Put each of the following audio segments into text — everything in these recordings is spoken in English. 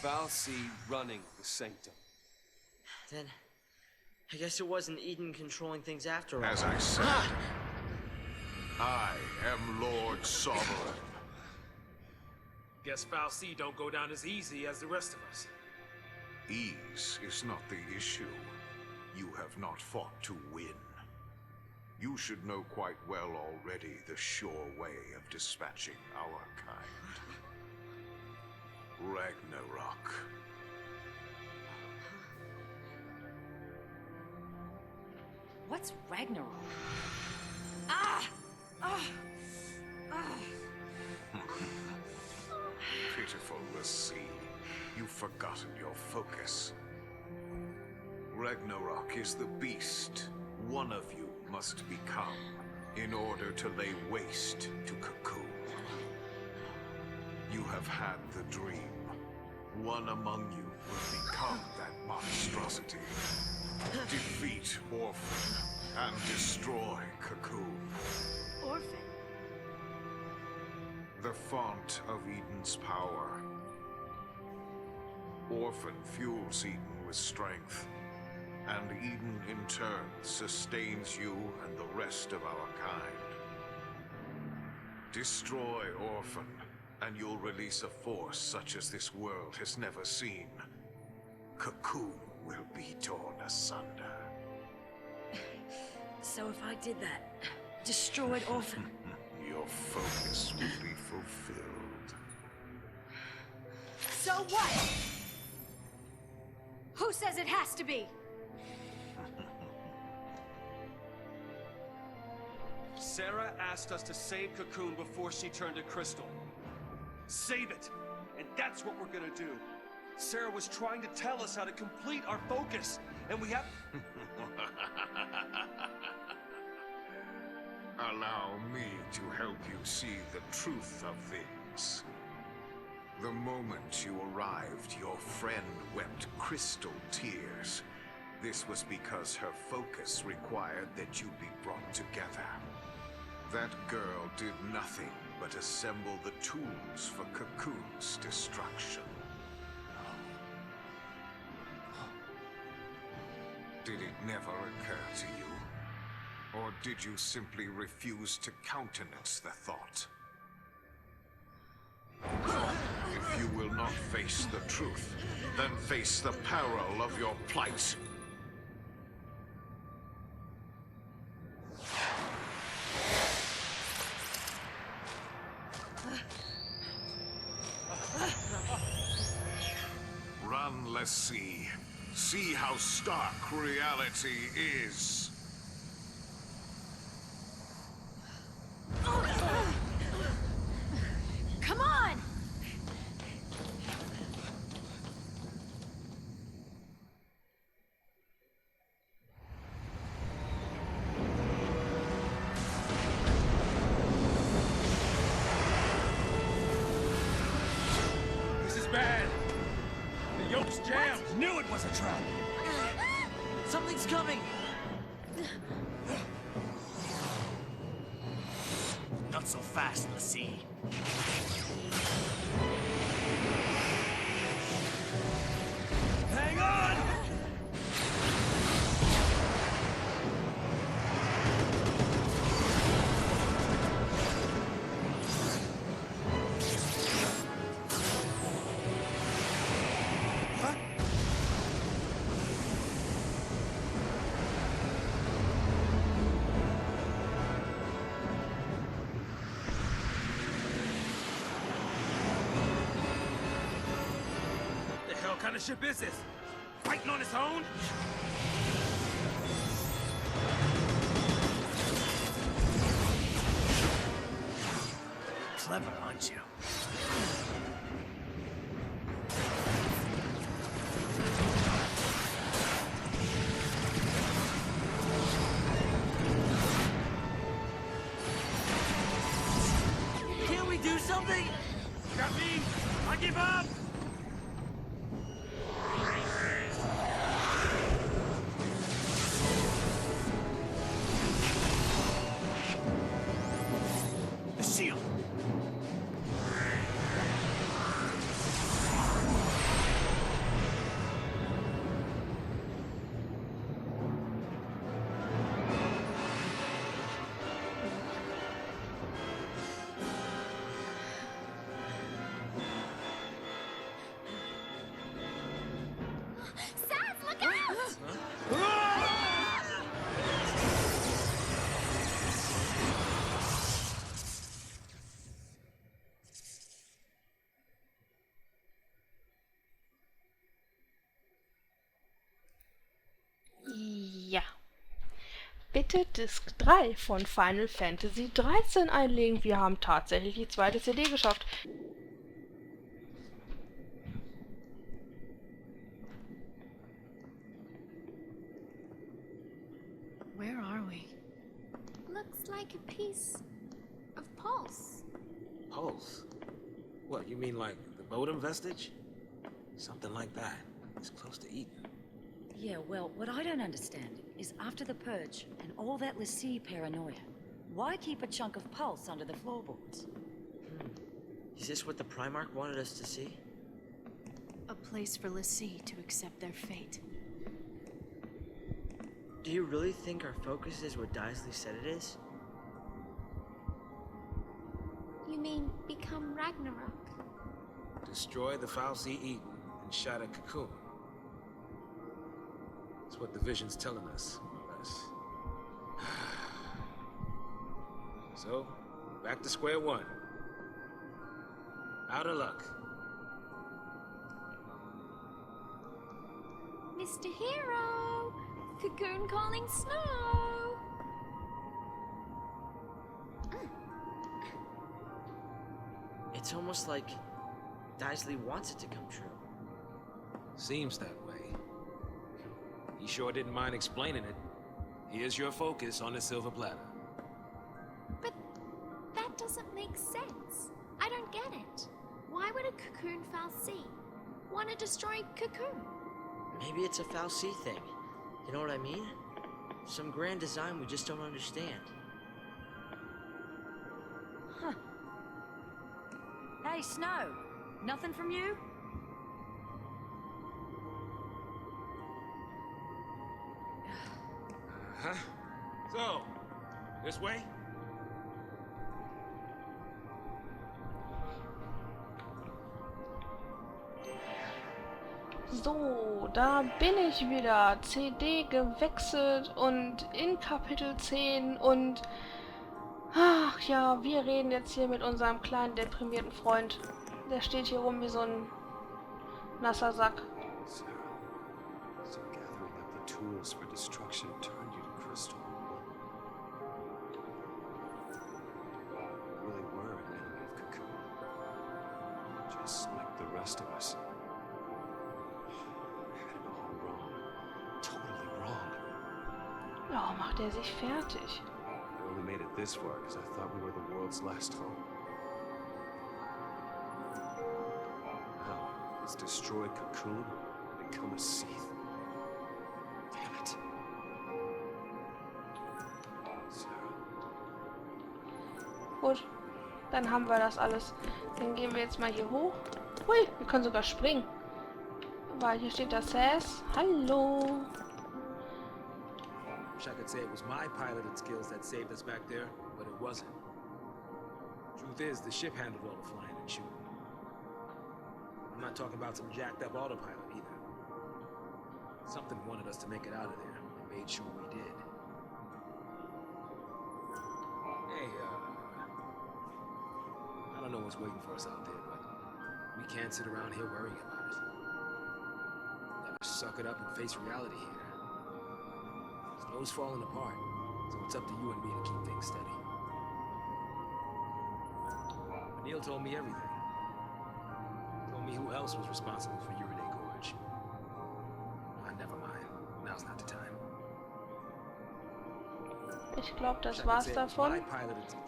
foul seed running the sanctum. Then, I guess it wasn't Eden controlling things after all. As I said, I am Lord Sovereign. Guess foul seed don't go down as easy as the rest of us. Ease is not the issue. You have not fought to win. You should know quite well already the sure way of dispatching our kind. Ragnarok. What's Ragnarok? Ah! Ah! Ah! Pitiful Lassie, you've forgotten your focus. Ragnarok is the beast one of you must become in order to lay waste to Cocoon. You have had the dream. One among you will become that monstrosity. Defeat Orphan and destroy Cocoon. Orphan? The font of Eden's power. Orphan fuels Eden with strength, and Eden in turn sustains you and the rest of our kind. Destroy Orphan, and you'll release a force such as this world has never seen. Cocoon will be torn asunder. So if I did that, destroyed Orphan... Your focus will be fulfilled. So what? Who says it has to be? Sarah asked us to save Cocoon before she turned to Crystal. Save it! And that's what we're gonna do. Sarah was trying to tell us how to complete our focus, and we have... Allow me to help you see the truth of things. The moment you arrived, your friend wept crystal tears. This was because her focus required that you be brought together. That girl did nothing but assemble the tools for Cocoon's destruction. Did it never occur to you? Or did you simply refuse to countenance the thought? If you will not face the truth, then face the peril of your plight. Run, let's see. See how stark reality is. Come on! This is bad. The yoke's jammed. Knew it was a trap! Something's coming! Not so fast, Lassie. Hang on! What kind of ship is this? Fighting on its own? Clever, aren't you? Can't we do something? Got me! I give up! The shield! bitte Disc 3 von Final Fantasy 13 einlegen. Wir haben tatsächlich die zweite CD geschafft. Where are we? Looks like a piece of pulse. Pulse? What, you mean like the modem vestige? Something like that. It's close to Eden. Yeah, well, what I don't understand is after the purge and all that Lassie paranoia, why keep a chunk of pulse under the floorboards? Is this what the Primarch wanted us to see? A place for Lassie to accept their fate. Do you really think our focus is what Daisley said it is? You mean become Ragnarok? Destroy the Fal'Cie Eden and shatter Cocoon. That's what the vision's telling us, more or less. So, back to square one. Out of luck. Mr. Hero! Cocoon calling Snow! It's almost like Daisley wants it to come true. Seems that way. He sure didn't mind explaining it. Here's your focus on the silver platter. But that doesn't make sense. I don't get it. Why would a Cocoon Fal'Cie want to destroy Cocoon? Maybe it's a Fal'Cie thing. You know what I mean? Some grand design we just don't understand. Huh. Hey, Snow. Nothing from you? Huh? So, this way? So, da bin ich wieder. CD gewechselt und in Kapitel 10 und... Ach ja, wir reden jetzt hier mit unserem kleinen deprimierten Freund. Der steht hier rum wie so ein nasser Sack. Sarah, so gathering up the tools for destruction turned you to Crystal. You really were an enemy of Cocoon. Just like the rest of us. I had it all wrong. Totally wrong. Oh, macht er sich fertig. I only made it this far because I thought we were the world's last hope. Now, it's destroyed Cocoon and become a Seath. Damn it. Sarah. Gut, dann haben wir das alles. Dann gehen wir jetzt mal hier hoch. Hui, wir können sogar springen. Weil hier steht das Sass. Hallo. Wish I could say it was my piloted skills that saved us back there, but it wasn't. Truth is, the ship handled all the flying and shooting. I'm not talking about some jacked up autopilot either. Something wanted us to make it out of there, and made sure we did. Hey, I don't know what's waiting for us out there, but we can't sit around here worrying about it. Gotta suck it up and face reality here. Snow's falling apart, so it's up to you and me to keep things steady. Neil told me everything. Told me who else was responsible for Urinate Gorge. Never mind. Now's not the time. Ich glaube, das war's davon.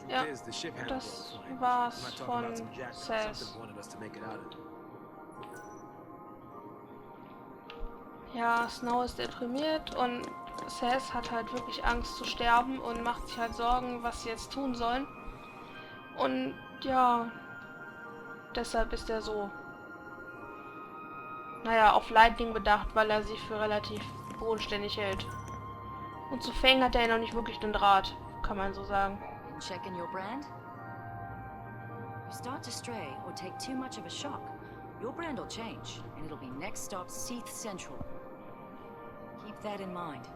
Ja, das war's von Sass. Ja, Snow ist deprimiert und Sass hat halt wirklich Angst zu sterben und macht sich halt Sorgen, was sie jetzt tun sollen. Und ja, deshalb ist er so, naja, auf Lightning bedacht, weil er sie für relativ bodenständig hält. Und zu Fang hat er noch nicht wirklich den Draht, kann man so sagen. Checking your brand? You start to stray or take too much of a shock, your brand will change, and it'll be next stop Seath Central. Keep that in mind.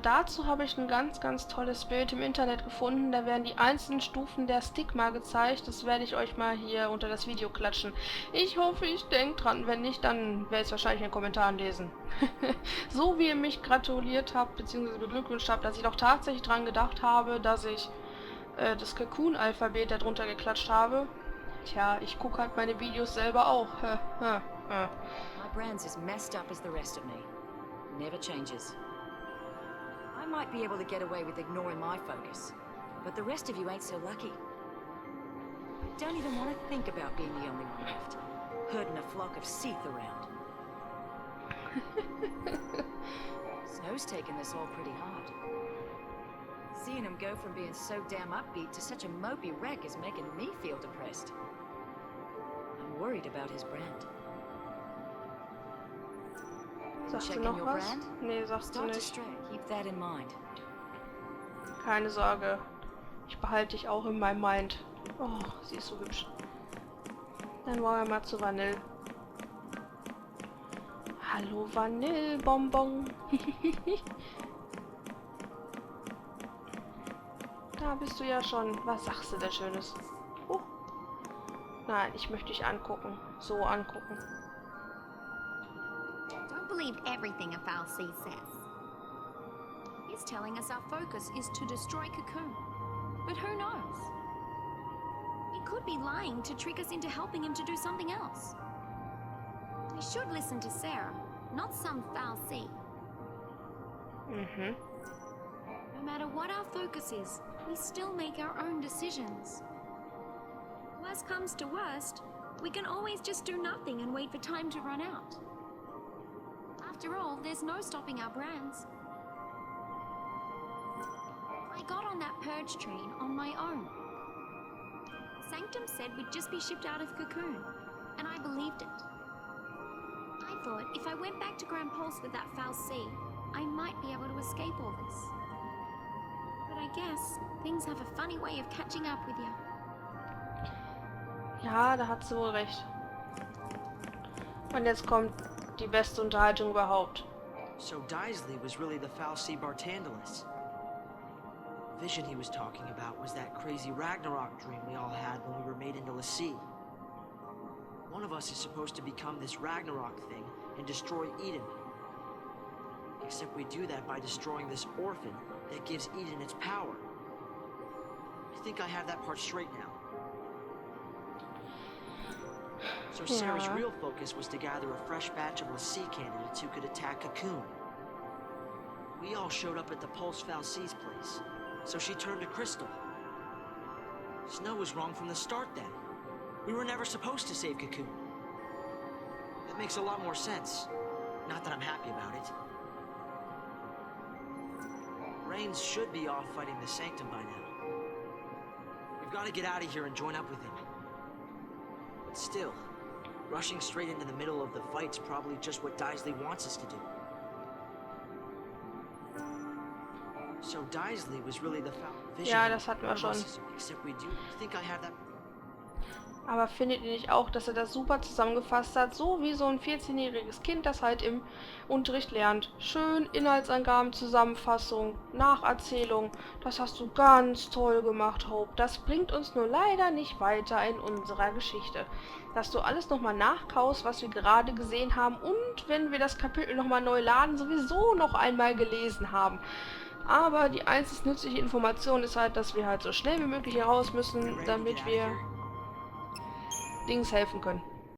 Dazu habe ich ein ganz, ganz tolles Bild im Internet gefunden. Da werden die einzelnen Stufen der Stigma gezeigt. Das werde ich euch mal hier unter das Video klatschen. Ich hoffe, ich denke dran. Wenn nicht, dann werde ich es wahrscheinlich in den Kommentaren lesen. So wie ihr mich gratuliert habt, beziehungsweise beglückwünscht habt, dass ich doch tatsächlich dran gedacht habe, dass ich das Cocoon-Alphabet darunter geklatscht habe. Tja, ich gucke halt meine Videos selber auch. My brand's as messed up as the rest of me. Never changes. I might be able to get away with ignoring my focus, but the rest of you ain't so lucky. I don't even want to think about being the only one left, herding a flock of Seath around. Snow's taking this all pretty hard. Seeing him go from being so damn upbeat to such a mopey wreck is making me feel depressed. I'm worried about his brand. Sagt sie Checking noch your was? brand? Nee, sagt sie Start to nicht. stray. Keep that in mind. Keine Sorge. Ich behalte dich auch in meinem Mind. Oh, sie ist so hübsch. Dann wollen wir mal zu Vanille. Hallo Vanillebonbon. Da bist du ja schon. Was sagst du denn Schönes? Nein, ich möchte dich angucken. So angucken. Don't believe everything a Fal'Cie says. He's telling us our focus is to destroy Cocoon. But who knows? He could be lying to trick us into helping him to do something else. We should listen to Sarah, not some Fal'Cie. Mhm. No matter what our focus is, we still make our own decisions. Worst comes to worst, we can always just do nothing and wait for time to run out. After all, there's no stopping our brands. I got on that purge train on my own. Sanctum said we'd just be shipped out of Cocoon, and I believed it. I thought if I went back to Grand Pulse with that Fal'Cie, I might be able to escape all this. But I guess things have a funny way of catching up with you. Ja, da hat sie wohl recht. Und jetzt kommt die beste Unterhaltung überhaupt. So Daisley was really the Fal'Cie Barthandelus. The vision he was talking about was that crazy Ragnarok dream we all had when we were made into l'Cie. One of us is supposed to become this Ragnarok thing and destroy Eden. Except we do that by destroying this orphan that gives Eden its power. I think I have that part straight now. So Sarah's Yeah. real focus was to gather a fresh batch of l'Cie candidates who could attack Cocoon. We all showed up at the Pulse Fal'Cie's place, so she turned to Crystal. Snow was wrong from the start then. We were never supposed to save Cocoon. That makes a lot more sense. Not that I'm happy about it. Reigns should be off fighting the Sanctum by now. We've got to get out of here and join up with him. But still, rushing straight into the middle of the fight's probably just what Daisley wants us to do. So Daisley was really the vision. Ja, das hatten wir schon. Except we do think I have that. Aber findet ihr nicht auch, dass er das super zusammengefasst hat? So wie so ein 14-jähriges Kind, das halt im Unterricht lernt. Schön Inhaltsangaben, Zusammenfassung, Nacherzählung. Das hast du ganz toll gemacht, Hope. Das bringt uns nur leider nicht weiter in unserer Geschichte. Dass du alles nochmal nachkaust, was wir gerade gesehen haben und wenn wir das Kapitel nochmal neu laden, sowieso noch einmal gelesen haben. Aber die einzig nützliche Information ist halt, dass wir halt so schnell wie möglich hier raus müssen, damit wir Dings helfen können.